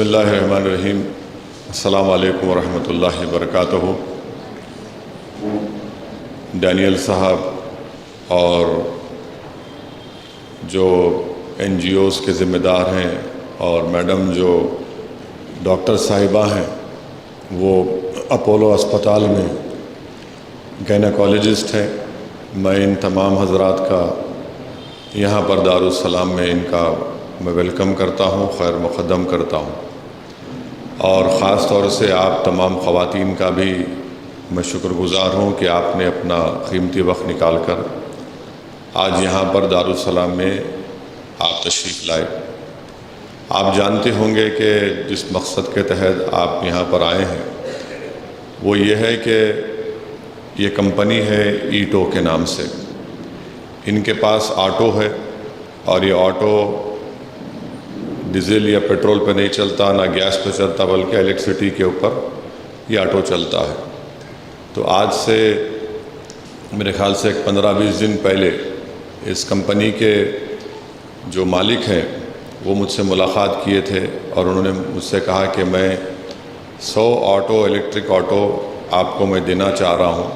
اللہ الرحمن الرحیم۔ السلام علیکم ورحمۃ اللہ وبرکاتہ۔ ڈینیل صاحب اور جو این جی اوز کے ذمہ دار ہیں اور میڈم جو ڈاکٹر صاحبہ ہیں وہ اپولو اسپتال میں گائنیکالوجسٹ ہیں، میں ان تمام حضرات کا یہاں پر دارالسلام میں ان کا میں ویلکم کرتا ہوں، خیر مقدم کرتا ہوں، اور خاص طور سے آپ تمام خواتین کا بھی میں شکر گزار ہوں کہ آپ نے اپنا قیمتی وقت نکال کر آج یہاں پر دارالسلام میں آپ تشریف لائے۔ آپ جانتے ہوں گے کہ جس مقصد کے تحت آپ یہاں پر آئے ہیں وہ یہ ہے کہ یہ کمپنی ہے ایٹو کے نام سے، ان کے پاس آٹو ہے اور یہ آٹو ڈیزل یا پیٹرول پہ نہیں چلتا، نہ گیس پہ چلتا، بلکہ الیکٹریسٹی کے اوپر یہ آٹو چلتا ہے۔ تو آج سے میرے خیال سے 15-20 دن پہلے اس کمپنی کے جو مالک ہیں وہ مجھ سے ملاقات کیے تھے اور انہوں نے مجھ سے کہا کہ میں 100 آٹو الیکٹرک آٹو آپ کو میں دینا چاہ رہا ہوں،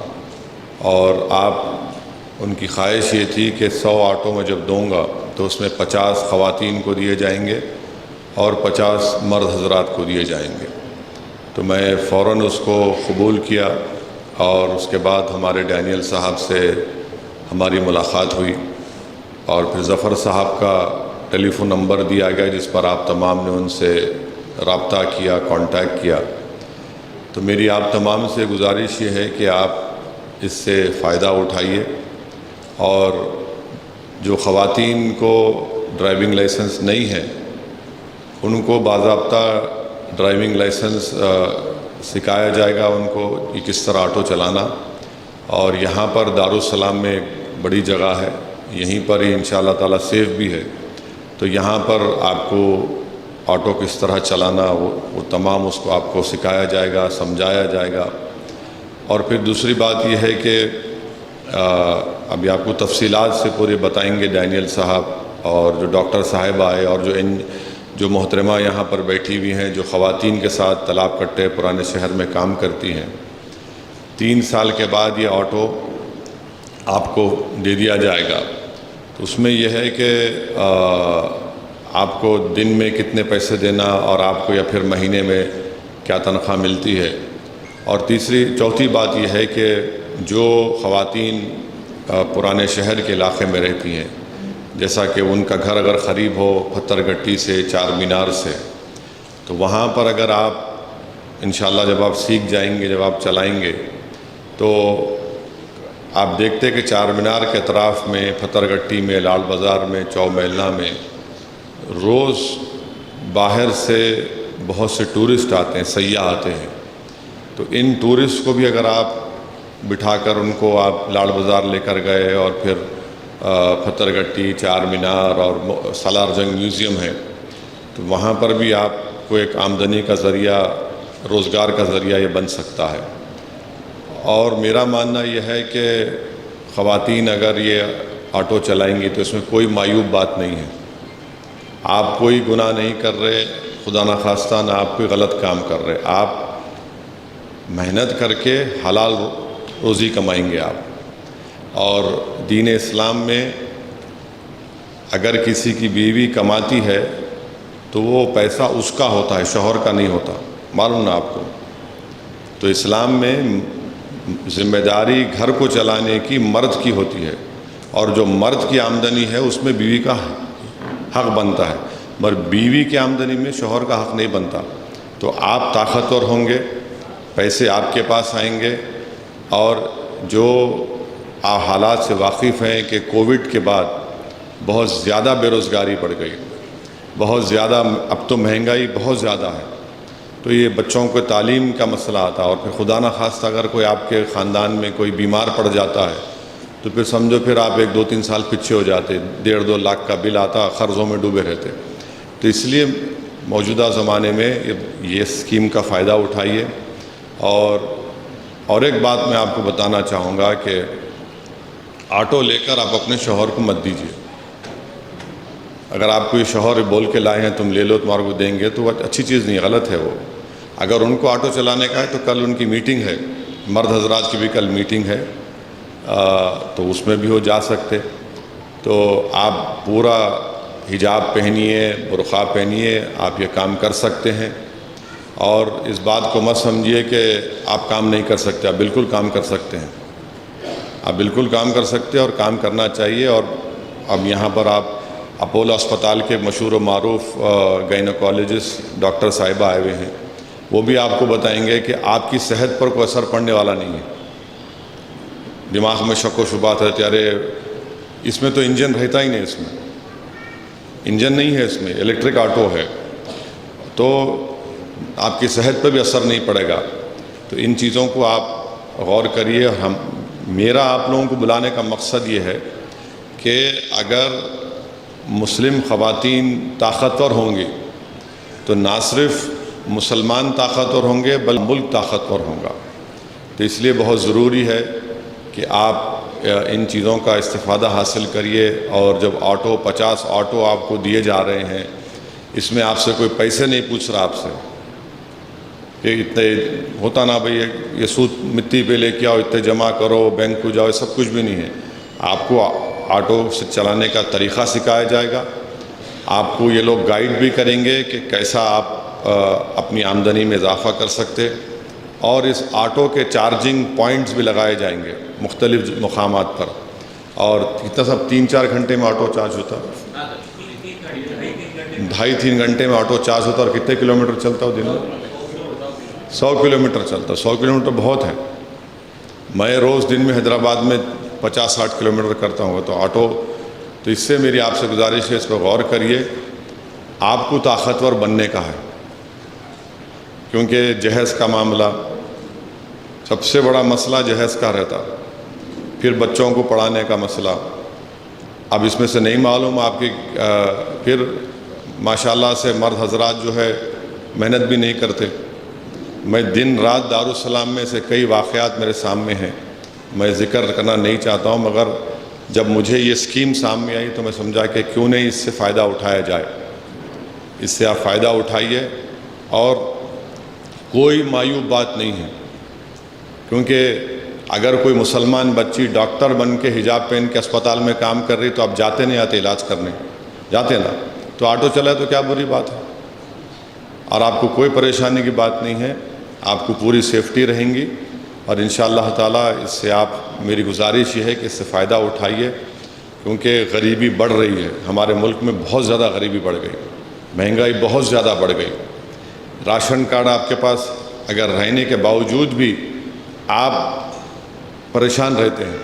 اور آپ ان کی خواہش یہ تھی کہ 100 آٹو میں جب دوں گا تو اس میں 50 خواتین کو دیے جائیں گے اور 50 مرد حضرات کو دیے جائیں گے۔ تو میں فوراً اس کو قبول کیا اور اس کے بعد ہمارے ڈینیل صاحب سے ہماری ملاقات ہوئی، اور پھر ظفر صاحب کا ٹیلی فون نمبر دیا گیا جس پر آپ تمام نے ان سے رابطہ کیا، کانٹیکٹ کیا۔ تو میری آپ تمام سے گزارش یہ ہے کہ آپ اس سے فائدہ اٹھائیے، اور جو خواتین کو ڈرائیونگ لائسنس نہیں ہے ان کو باضابطہ ڈرائیونگ لائسنس سکھایا جائے گا ان کو کہ کس طرح آٹو چلانا، اور یہاں پر دارالسلام میں ایک بڑی جگہ ہے، یہیں پر ہی انشاءاللہ تعالیٰ سیف بھی ہے، تو یہاں پر آپ کو آٹو کس طرح چلانا وہ تمام اس کو آپ کو سکھایا جائے گا، سمجھایا جائے گا۔ اور پھر دوسری بات یہ ہے کہ ابھی آپ کو تفصیلات سے پورے بتائیں گے ڈینیل صاحب اور جو ڈاکٹر صاحب آئے اور جو محترمہ یہاں پر بیٹھی ہوئی ہیں جو خواتین کے ساتھ تالاب کٹے پرانے شہر میں کام کرتی ہیں۔ 3 سال کے بعد یہ آٹو آپ کو دے دیا جائے گا، تو اس میں یہ ہے کہ آپ کو دن میں کتنے پیسے دینا اور آپ کو یا پھر مہینے میں کیا تنخواہ ملتی ہے۔ اور چوتھی بات یہ ہے کہ جو خواتین پرانے شہر کے علاقے میں رہتی ہیں، جیسا کہ ان کا گھر اگر قریب ہو پتھر گٹی سے، چار مینار سے، تو وہاں پر اگر آپ انشاءاللہ جب آپ سیکھ جائیں گے، جب آپ چلائیں گے، تو آپ دیکھتے کہ چار مینار کے اطراف میں، پتھر گٹی میں، لال بازار میں، چو میلہ میں روز باہر سے بہت سے ٹورسٹ آتے ہیں، سیاح آتے ہیں۔ تو ان ٹورسٹ کو بھی اگر آپ بٹھا کر ان کو آپ لال بازار لے کر گئے اور پھر پتھر گٹی، چار مینار اور سالار جنگ میوزیم ہے، تو وہاں پر بھی آپ کو ایک آمدنی کا ذریعہ، روزگار کا ذریعہ یہ بن سکتا ہے۔ اور میرا ماننا یہ ہے کہ خواتین اگر یہ آٹو چلائیں گی تو اس میں کوئی معیوب بات نہیں ہے، آپ کوئی گناہ نہیں کر رہے، خدا نخواستہ نہ آپ کوئی غلط کام کر رہے، آپ محنت کر کے حلال روزی کمائیں گے آپ۔ اور دین اسلام میں اگر کسی کی بیوی کماتی ہے تو وہ پیسہ اس کا ہوتا ہے، شوہر کا نہیں ہوتا، معلوم نا آپ کو۔ تو اسلام میں ذمہ داری گھر کو چلانے کی مرد کی ہوتی ہے، اور جو مرد کی آمدنی ہے اس میں بیوی کا حق بنتا ہے، مگر بیوی کی آمدنی میں شوہر کا حق نہیں بنتا۔ تو آپ طاقتور ہوں گے، پیسے آپ کے پاس آئیں گے، اور جو آپ حالات سے واقف ہیں کہ کووڈ کے بعد بہت زیادہ بے روزگاری بڑھ گئی، بہت زیادہ، اب تو مہنگائی بہت زیادہ ہے، تو یہ بچوں کو تعلیم کا مسئلہ آتا ہے، اور پھر خدا نخواستہ اگر کوئی آپ کے خاندان میں کوئی بیمار پڑ جاتا ہے تو پھر سمجھو پھر آپ 1-2-3 سال پیچھے ہو جاتے، 1.5-2 لاکھ کا بل آتا، قرضوں میں ڈوبے رہتے۔ تو اس لیے موجودہ زمانے میں یہ اسکیم کا فائدہ اٹھائیے۔ اور ایک بات میں آپ کو بتانا چاہوں گا کہ آٹو لے کر آپ اپنے شوہر کو مت دیجیے، اگر آپ کو یہ شوہر بول کے لائے ہیں تم لے لو تمہارے کو دیں گے، تو وہ اچھی چیز نہیں، غلط ہے وہ۔ اگر ان کو آٹو چلانے کا ہے تو کل ان کی میٹنگ ہے، مرد حضرات کی بھی کل میٹنگ ہے، تو اس میں بھی وہ جا سکتے۔ تو آپ پورا حجاب پہنیے، برقع پہنیے، آپ یہ کام کر سکتے ہیں۔ اور اس بات کو مت سمجھیے کہ آپ کام نہیں کر سکتے، آپ بالکل کام کر سکتے ہیں، آپ بالکل کام کر سکتے ہیں اور کام کرنا چاہیے۔ اور اب یہاں پر آپ اپولو اسپتال کے مشہور و معروف گائنیکالوجسٹ ڈاکٹر صاحبہ آئے ہوئے ہیں، وہ بھی آپ کو بتائیں گے کہ آپ کی صحت پر کوئی اثر پڑنے والا نہیں ہے۔ دماغ میں شک و شبہات رہتے، ارے اس میں تو انجن رہتا ہی نہیں، اس میں انجن نہیں ہے، اس میں الیکٹرک آٹو ہے، تو آپ کی صحت پہ بھی اثر نہیں پڑے گا۔ تو ان چیزوں کو آپ غور کریے۔ اور میرا آپ لوگوں کو بلانے کا مقصد یہ ہے کہ اگر مسلم خواتین طاقتور ہوں گی تو نہ صرف مسلمان طاقتور ہوں گے بلکہ ملک طاقتور ہوگا۔ تو اس لیے بہت ضروری ہے کہ آپ ان چیزوں کا استفادہ حاصل کریے۔ اور جب 50 آٹو آپ کو دیے جا رہے ہیں، اس میں آپ سے کوئی پیسے نہیں پوچھ رہا آپ سے کہ اتنے ہوتا نا بھئی یہ سود مٹی پہ لے کے آؤ، اتنے جمع کرو، بینک کو جاؤ، سب کچھ بھی نہیں ہے۔ آپ کو آٹو سے چلانے کا طریقہ سکھایا جائے گا، آپ کو یہ لوگ گائیڈ بھی کریں گے کہ کیسا آپ اپنی آمدنی میں اضافہ کر سکتے۔ اور اس آٹو کے چارجنگ پوائنٹس بھی لگائے جائیں گے مختلف مقامات پر۔ اور کتنا سب 3-4 گھنٹے میں آٹو چارج ہوتا ہے؟ 2.5-3 گھنٹے میں آٹو چارج ہوتا ہے۔ اور کتنے کلومیٹر چلتا ہو دن میں؟ 100 کلومیٹر چلتا ہے۔ 100 کلومیٹر بہت ہے۔ میں روز دن میں حیدرآباد میں 50-60 کلومیٹر کرتا ہوں تو آٹو، تو اس سے میری آپ سے گزارش ہے اس پر غور کریے۔ آپ کو طاقتور بننے کا ہے، کیونکہ جہیز کا معاملہ سب سے بڑا مسئلہ جہیز کا رہتا، پھر بچوں کو پڑھانے کا مسئلہ۔ اب اس میں سے نہیں معلوم آپ کی پھر ماشاءاللہ سے مرد حضرات جو ہے محنت بھی نہیں کرتے۔ میں دن رات دارالسلام میں سے کئی واقعات میرے سامنے ہیں، میں ذکر کرنا نہیں چاہتا ہوں، مگر جب مجھے یہ اسکیم سامنے آئی تو میں سمجھا کہ کیوں نہیں اس سے فائدہ اٹھایا جائے۔ اس سے آپ فائدہ اٹھائیے، اور کوئی معیوب بات نہیں ہے، کیونکہ اگر کوئی مسلمان بچی ڈاکٹر بن کے حجاب پہن کے اسپتال میں کام کر رہی تو آپ جاتے نہیں آتے علاج کرنے؟ جاتے نا؟ تو آٹو چلائے تو کیا بری بات ہے؟ اور آپ کو کوئی پریشانی کی بات نہیں ہے، آپ کو پوری سیفٹی رہیں گی۔ اور انشاءاللہ تعالیٰ اس سے آپ، میری گزارش یہ ہے کہ اس سے فائدہ اٹھائیے، کیونکہ غریبی بڑھ رہی ہے ہمارے ملک میں، بہت زیادہ غریبی بڑھ گئی، مہنگائی بہت زیادہ بڑھ گئی۔ راشن کارڈ آپ کے پاس اگر رہنے کے باوجود بھی آپ پریشان رہتے ہیں،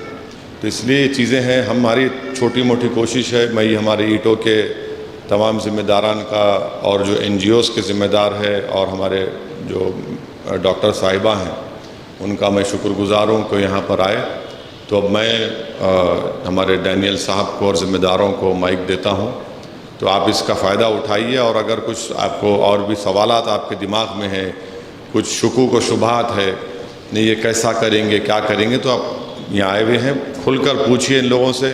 تو اس لیے یہ چیزیں ہیں۔ ہماری چھوٹی موٹی کوشش ہے، میں یہ ہمارے ایٹو کے تمام ذمہ داران کا اور جو NGOs کے ذمہ دار ہے اور ہمارے جو ڈاکٹر صاحبہ ہیں ان کا میں شکر گزار ہوں کہ یہاں پر آئے۔ تو اب میں ہمارے ڈینیل صاحب کو اور ذمہ داروں کو مائک دیتا ہوں، تو آپ اس کا فائدہ اٹھائیے۔ اور اگر کچھ آپ کو اور بھی سوالات آپ کے دماغ میں ہیں، کچھ شکوک و شبہات ہے، نہیں یہ کیسا کریں گے، کیا کریں گے، تو آپ یہاں آئے ہوئے ہیں، کھل کر پوچھیے ان لوگوں سے،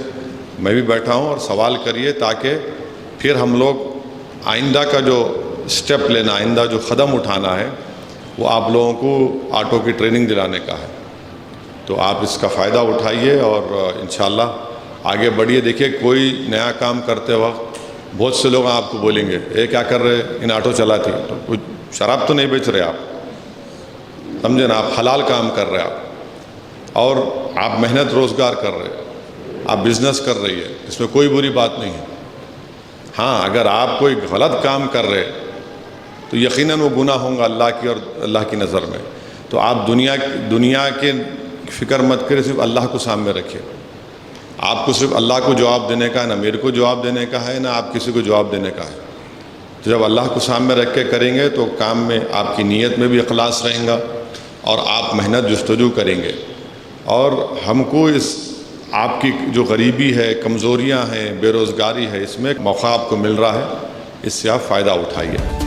میں بھی بیٹھا ہوں، اور سوال کریے، تاکہ پھر ہم لوگ آئندہ کا جو سٹیپ لینا، آئندہ جو قدم اٹھانا ہے، وہ آپ لوگوں کو آٹو کی ٹریننگ دلانے کا ہے۔ تو آپ اس کا فائدہ اٹھائیے اور انشاءاللہ آگے بڑھیے۔ دیکھیے کوئی نیا کام کرتے وقت بہت سے لوگ آپ کو بولیں گے اے کیا کر رہے ان آٹو چلاتی، تو کچھ شراب تو نہیں بیچ رہے آپ، سمجھے نا، آپ حلال کام کر رہے آپ، اور آپ محنت روزگار کر رہے، آپ بزنس کر رہی ہے، اس میں کوئی بری بات نہیں ہے۔ ہاں اگر آپ کوئی غلط کام کر رہے تو یقیناً وہ گناہ ہوں گا اللہ کی اور اللہ کی نظر میں۔ تو آپ دنیا کے فکر مت کریں، صرف اللہ کو سامنے رکھیں۔ آپ کو صرف اللہ کو جواب دینے کا ہے، نہ میرے کو جواب دینے کا ہے، نہ آپ کسی کو جواب دینے کا ہے۔ تو جب اللہ کو سامنے رکھ کے کریں گے تو کام میں آپ کی نیت میں بھی اخلاص رہیں گا، اور آپ محنت جستجو کریں گے۔ اور ہم کو اس آپ کی جو غریبی ہے، کمزوریاں ہیں، بے روزگاری ہے، اس میں ایک موقع آپ کو مل رہا ہے، اس سے آپ فائدہ اٹھائیے۔